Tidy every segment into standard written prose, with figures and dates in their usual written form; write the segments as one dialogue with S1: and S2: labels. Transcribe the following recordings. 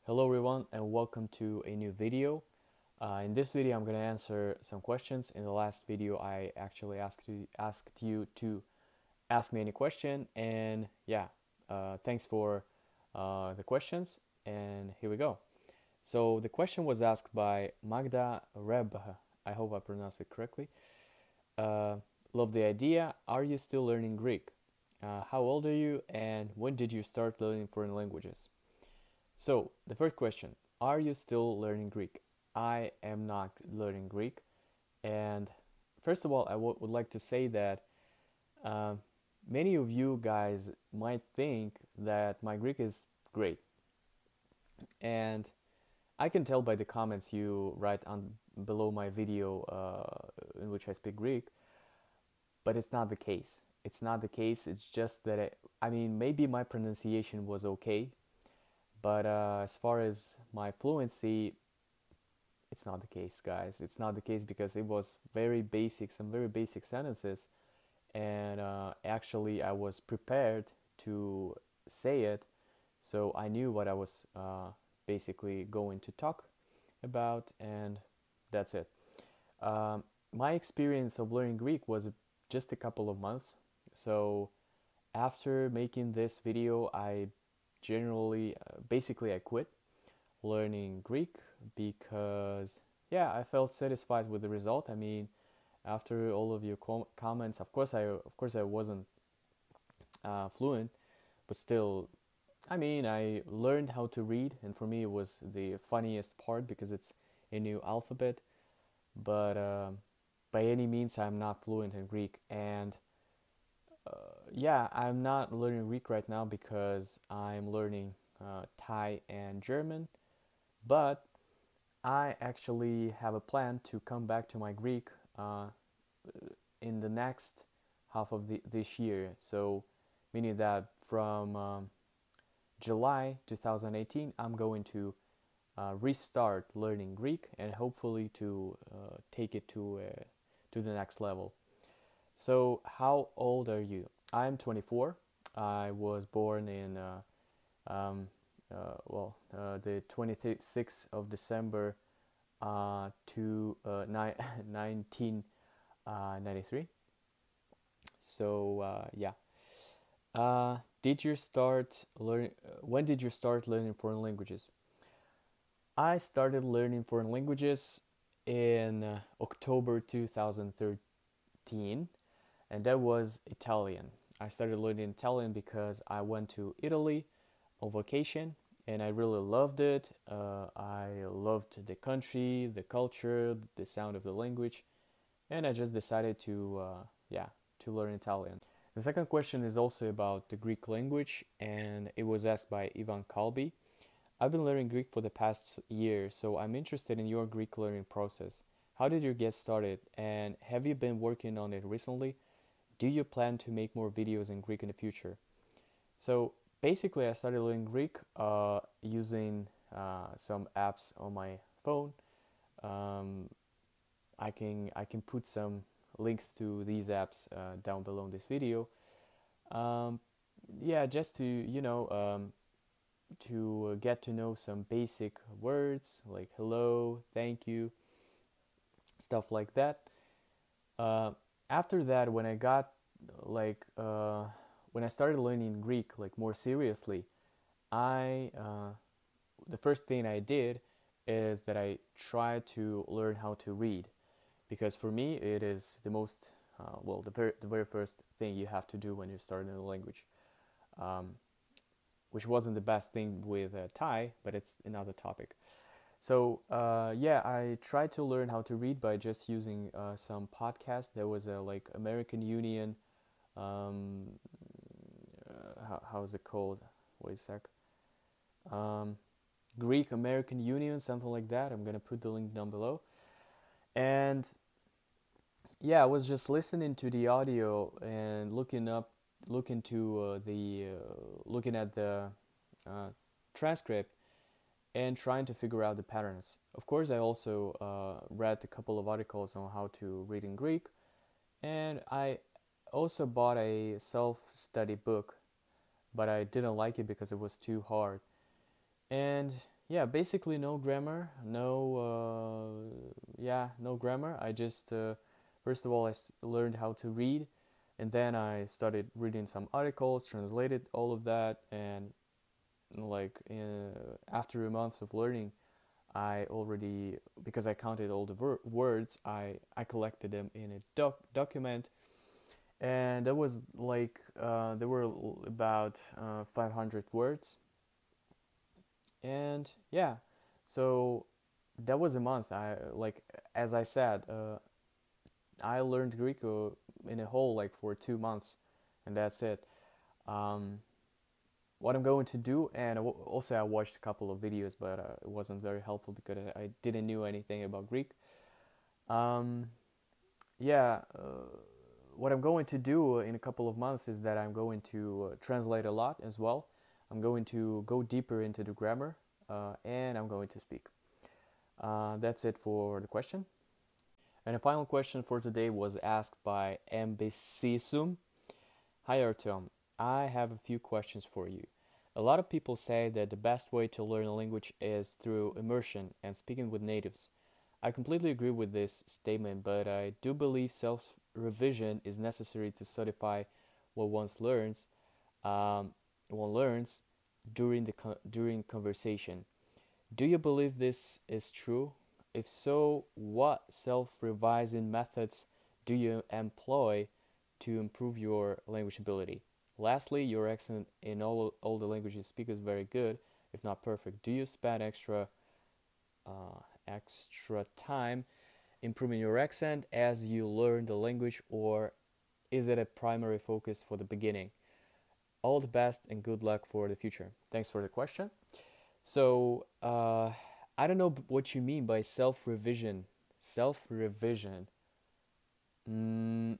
S1: Hello everyone and welcome to a new video. In this video I'm going to answer some questions. In the last video I actually asked you to ask me any question, and thanks for the questions, and here we go. So the question was asked by Magda Rebha. I hope I pronounced it correctly. Uh, Love the idea. Are you still learning Greek? How old are you and when did you start learning foreign languages? So, the first question, are you still learning Greek? I am not learning Greek. And first of all, I would like to say that uh, many of you guys might think that my Greek is great. And I can tell by the comments you write on below my video in which I speak Greek, but it's not the case. It's not the case. It's just that I mean, maybe my pronunciation was okay, but as far as my fluency, it's not the case, guys. It's not the case because it was very basic, some very basic sentences, and actually I was prepared to say it, so I knew what I was basically going to talk about, and that's it. Um, my experience of learning Greek was just a couple of months, so after making this video, I generally, basically, I quit learning Greek because I felt satisfied with the result. I mean, after all of your comments, of course I wasn't fluent, but still, I mean, I learned how to read, and for me it was the funniest part because it's a new alphabet. But by any means, I'm not fluent in Greek, and I'm not learning Greek right now because I'm learning Thai and German. But I actually have a plan to come back to my Greek in the next half of this year. So, meaning that from July 2018, I'm going to restart learning Greek and hopefully to take it to the next level. So, how old are you? I'm 24. I was born in the 26th of December to 1993. So did you start learning? When did you start learning foreign languages? I started learning foreign languages in October 2013, and that was Italian. I started learning Italian because I went to Italy on vacation and I really loved it. I loved the country, the culture, the sound of the language, and I just decided to learn Italian. The second question is also about the Greek language, and it was asked by Ivan Kalbi. I've been learning Greek for the past year, so I'm interested in your Greek learning process. How did you get started, and have you been working on it recently? Do you plan to make more videos in Greek in the future? So basically, I started learning Greek using some apps on my phone. Um, I can put some links to these apps down below in this video. Um, just to to get to know some basic words like hello, thank you, stuff like that. Uh, After that, like when I started learning Greek like more seriously, I the first thing I did is that I tried to learn how to read, because for me it is the most the very first thing you have to do when you're starting a language, um, which wasn't the best thing with Thai, but it's another topic. So I tried to learn how to read by just using some podcasts. There was a like American Union. Um, how's it called? Wait a sec. Um, Greek American Union, something like that. I'm gonna put the link down below. And I was just listening to the audio and looking at the uh, transcript and trying to figure out the patterns. Of course, I also read a couple of articles on how to read in Greek, and I also bought a self-study book, but I didn't like it because it was too hard. And Yeah, basically no grammar, no grammar. I just first of all learned how to read, and then I started reading some articles, translated all of that, and like after a month of learning, I already, because I counted all the words, I collected them in a document, and that was like there were about 500 words, and yeah, so that was a month. I like, as I said, I learned Greek in a whole, like, for 2 months, and that's it. Um, what I'm going to do, and also I watched a couple of videos, but it wasn't very helpful because I didn't knew anything about Greek. Um, yeah, what I'm going to do in a couple of months is that I'm going to translate a lot as well. I'm going to go deeper into the grammar, and I'm going to speak. That's it for the question. And the final question for today was asked by Mbisisum. Hi Artem, I have a few questions for you. A lot of people say that the best way to learn a language is through immersion and speaking with natives. I completely agree with this statement, but I do believe self revision is necessary to certify what um, one learns during conversation. Do you believe this is true? If so, what self-revising methods do you employ to improve your language ability? Lastly, your accent in all the languages you speak is very good, if not perfect. Do you spend extra time improving your accent as you learn the language, or is it a primary focus for the beginning? All the best and good luck for the future. Thanks for the question. So, I don't know what you mean by self revision. Self revision. Mm,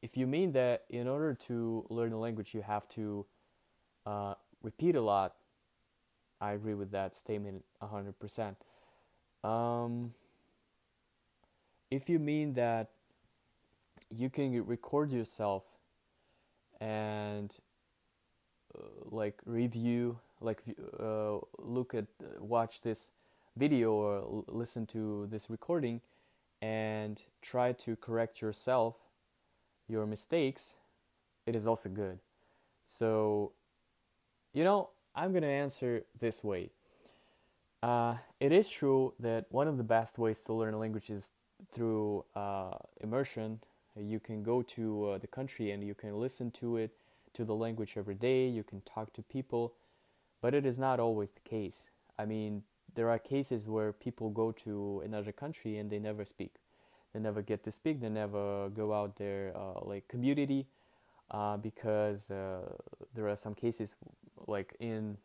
S1: if you mean that in order to learn a language, you have to uh, repeat a lot, I agree with that statement 100%. Um, if you mean that you can record yourself and like review, like watch this video or listen to this recording and try to correct yourself, your mistakes, it is also good. So, I'm going to answer this way. It is true that one of the best ways to learn a language is through immersion. You can go to the country and you can listen to the language every day. You can talk to people, but it is not always the case. I mean, there are cases where people go to another country and they never speak. They never get to speak. They never go out their like community, because there are some cases like in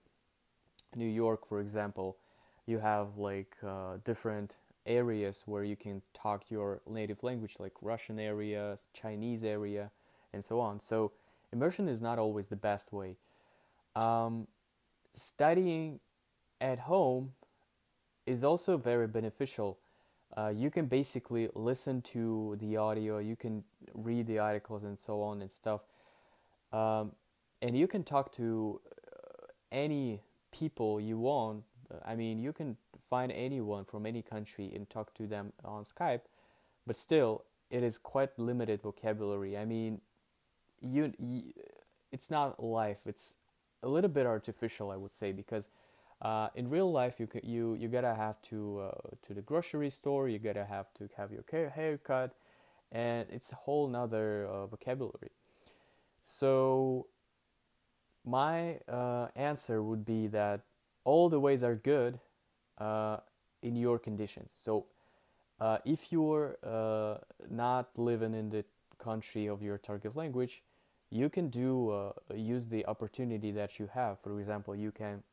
S1: New York, for example, you have like different areas where you can talk your native language, like Russian area, Chinese area, and so on. So immersion is not always the best way. Um, Studying at home is also very beneficial. You can basically listen to the audio, you can read the articles and so on and stuff, um, and you can talk to any people you want. I mean, you can find anyone from any country and talk to them on Skype, but still, it is quite limited vocabulary. I mean, you it's not life. It's a little bit artificial, I would say, because in real life, you gotta have to the grocery store. You gotta have to have your haircut, and it's a whole nother vocabulary. So my answer would be that all the ways are good uh, in your conditions. So if you're not living in the country of your target language, you can use the opportunity that you have. For example, you can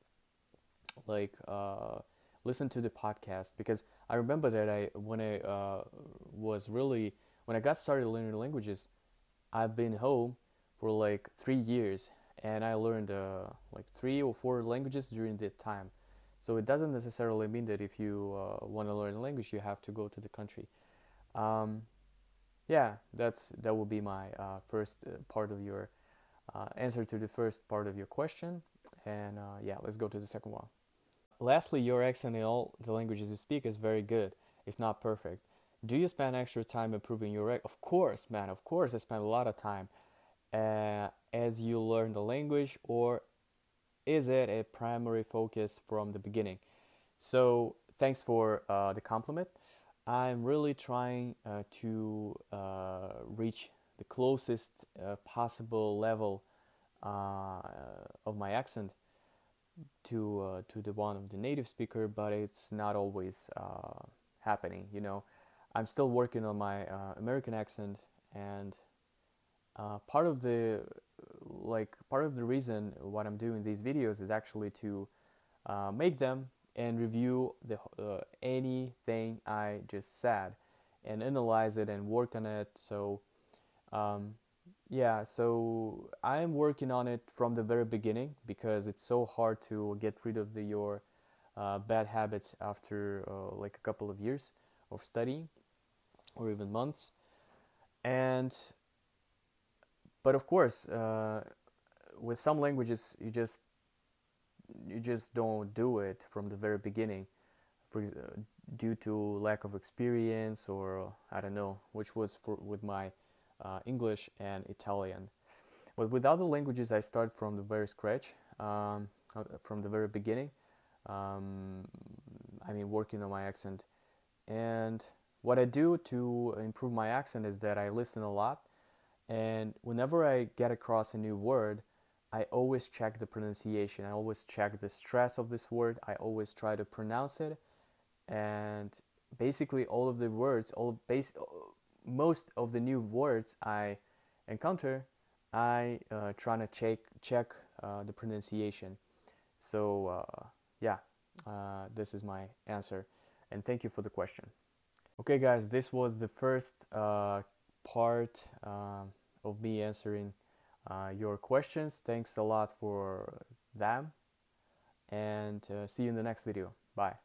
S1: like listen to the podcast, because I remember that when I got started learning languages, I've been home for like 3 years, and I learned like 3 or 4 languages during that time. So it doesn't necessarily mean that if you want to learn a language, you have to go to the country. Um, yeah, that will be my first part of your answer to the first part of your question. And yeah, let's go to the second one. Lastly, your accent in all the languages you speak is very good, if not perfect. Do you spend extra time improving your Of course, man, of course, I spend a lot of time as you learn the language, or is it a primary focus from the beginning? So, thanks for the compliment. I'm really trying to reach the closest possible level uh, of my accent to the one of the native speaker, but it's not always happening. I'm still working on my American accent, and part of the part of the reason what I'm doing these videos is actually to make them and review anything I just said and analyze it and work on it. So um, yeah, so I'm working on it from the very beginning because it's so hard to get rid of your bad habits after like a couple of years of studying or even months. And but of course, with some languages, you just don't do it from the very beginning, for, due to lack of experience, or I don't know, which was with my English and Italian. But with other languages, I start from the very scratch, from the very beginning. Um, I mean, working on my accent. And what I do to improve my accent is that I listen a lot. And whenever I get across a new word, I always check the pronunciation. I always check the stress of this word. I always try to pronounce it. And basically, all of the words, most of the new words I encounter, I trying to check the pronunciation. So yeah, this is my answer, and thank you for the question. Okay, guys, this was the first part of me answering your questions. Thanks a lot for them, and see you in the next video. Bye.